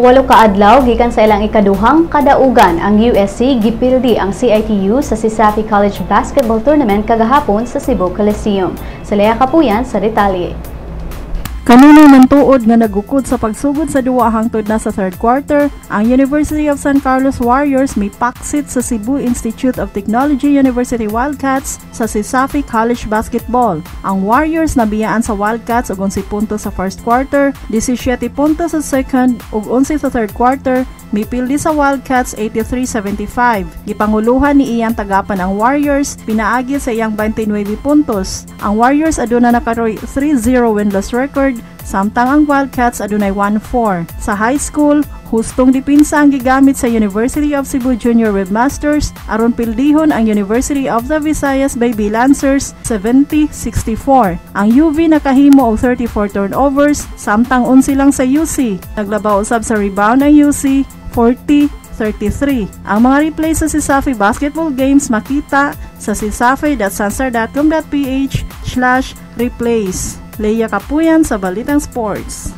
8 ka adlaw gikan sa ilang ikaduhang kadaugan ang USC gipildi ang CITU sa Sisafi College Basketball Tournament kagahapon sa Cebu Coliseum. Sa Lea Kapuyan sa detalye. Kanunay man tuod nga nagukod sa pagsugod sa duwa hangtod na sa third quarter, ang University of San Carlos Warriors may paksit sa Cebu Institute of Technology University Wildcats sa Sisafi College Basketball. Ang Warriors nabiyaan sa Wildcats og 11 puntos sa first quarter, 17 puntos sa second ug 11 sa third quarter. Mipildi sa Wildcats 83-75. Gipanguluhan ni iyang tagapan ang Warriors, pinaagi sa iyang 29 puntos. Ang Warriors aduna nakaroy 3-0 win-loss record, samtang ang Wildcats adunay 1-4. Sa high school, hustong dipinsa ang gigamit sa University of Cebu Junior Webmasters aron pildihon ang University of the Visayas Baby Lancers 70-64. Ang UV nakahimo og 34 turnovers, samtang 11 lang sa UC. Naglabaw usab sa rebound ang UC 40-33. Ang mga replay sa Sisafi basketball games makita sa sisafi.sunstar.com.ph/replays. Leia Kapuyan sa Balitang Sports.